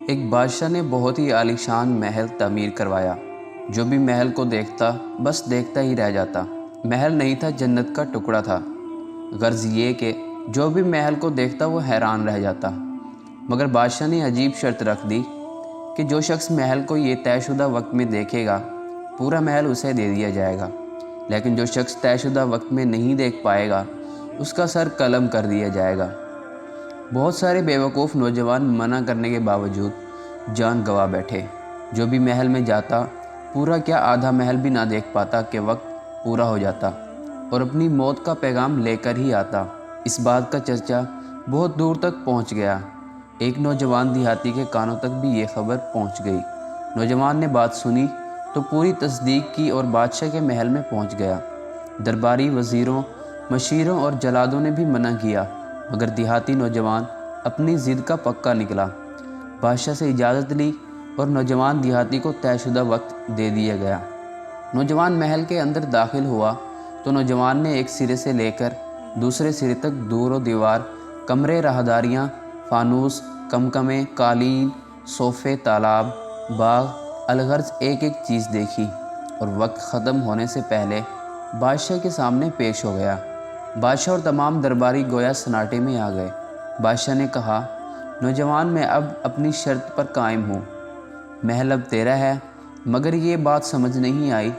ایک بادشاہ نے بہت ہی عالیشان محل تعمیر کروایا۔ جو بھی محل کو دیکھتا بس دیکھتا ہی رہ جاتا۔ محل نہیں تھا، جنت کا ٹکڑا تھا۔ غرض یہ کہ جو بھی محل کو دیکھتا وہ حیران رہ جاتا۔ مگر بادشاہ نے عجیب شرط رکھ دی کہ جو شخص محل کو یہ طے شدہ وقت میں دیکھے گا پورا محل اسے دے دیا جائے گا، لیکن جو شخص طے شدہ وقت میں نہیں دیکھ پائے گا اس کا سر قلم کر دیا جائے گا۔ بہت سارے بیوقوف نوجوان منع کرنے کے باوجود جان گوا بیٹھے۔ جو بھی محل میں جاتا پورا کیا آدھا محل بھی نہ دیکھ پاتا کہ وقت پورا ہو جاتا اور اپنی موت کا پیغام لے کر ہی آتا۔ اس بات کا چرچا بہت دور تک پہنچ گیا۔ ایک نوجوان دیہاتی کے کانوں تک بھی یہ خبر پہنچ گئی۔ نوجوان نے بات سنی تو پوری تصدیق کی اور بادشاہ کے محل میں پہنچ گیا۔ درباری، وزیروں، مشیروں اور جلادوں نے بھی منع کیا، مگر دیہاتی نوجوان اپنی ضد کا پکا نکلا۔ بادشاہ سے اجازت لی اور نوجوان دیہاتی کو طے شدہ وقت دے دیا گیا۔ نوجوان محل کے اندر داخل ہوا تو نوجوان نے ایک سرے سے لے کر دوسرے سرے تک دور و دیوار، کمرے، راہداریاں، فانوس، کمکمے، قالین، صوفے، تالاب، باغ، الغرض ایک ایک چیز دیکھی اور وقت ختم ہونے سے پہلے بادشاہ کے سامنے پیش ہو گیا۔ بادشاہ اور تمام درباری گویا سناٹے میں آ گئے۔ بادشاہ نے کہا، نوجوان، میں اب اپنی شرط پر قائم ہوں۔ محل اب تیرا ہے، مگر یہ بات سمجھ نہیں آئی،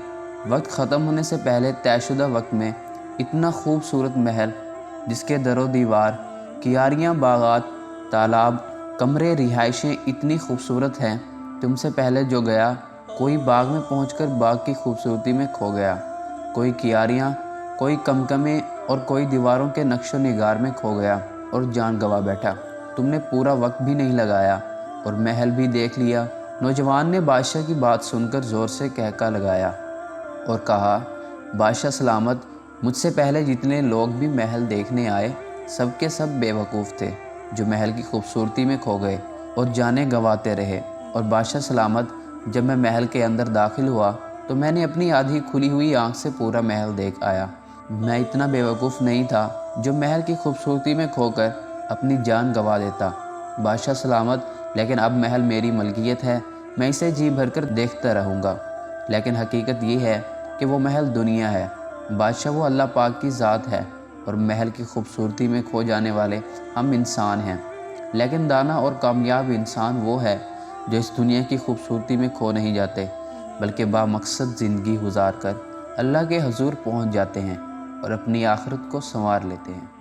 وقت ختم ہونے سے پہلے طے شدہ وقت میں اتنا خوبصورت محل جس کے در و دیوار، کیاریاں، باغات، تالاب، کمرے، رہائشیں اتنی خوبصورت ہیں، تم سے پہلے جو گیا کوئی باغ میں پہنچ کر باغ کی خوبصورتی میں کھو گیا، کوئی کیاریاں، کوئی کمکمے اور کوئی دیواروں کے نقش و نگار میں کھو گیا اور جان گوا بیٹھا۔ تم نے پورا وقت بھی نہیں لگایا اور محل بھی دیکھ لیا۔ نوجوان نے بادشاہ کی بات سن کر زور سے کہکا لگایا اور کہا، بادشاہ سلامت، مجھ سے پہلے جتنے لوگ بھی محل دیکھنے آئے سب کے سب بے وقوف تھے، جو محل کی خوبصورتی میں کھو گئے اور جانیں گنواتے رہے۔ اور بادشاہ سلامت، جب میں محل کے اندر داخل ہوا تو میں نے اپنی آدھی کھلی ہوئی آنکھ سے پورا محل دیکھ آیا۔ میں اتنا بے وقوف نہیں تھا جو محل کی خوبصورتی میں کھو کر اپنی جان گنوا دیتا۔ بادشاہ سلامت، لیکن اب محل میری ملکیت ہے، میں اسے جی بھر کر دیکھتا رہوں گا، لیکن حقیقت یہ ہے کہ وہ محل دنیا ہے۔ بادشاہ، وہ اللہ پاک کی ذات ہے اور محل کی خوبصورتی میں کھو جانے والے ہم انسان ہیں، لیکن دانا اور کامیاب انسان وہ ہے جو اس دنیا کی خوبصورتی میں کھو نہیں جاتے بلکہ بامقصد زندگی گزار کر اللہ کے حضور پہنچ جاتے ہیں اور اپنی آخرت کو سنوار لیتے ہیں۔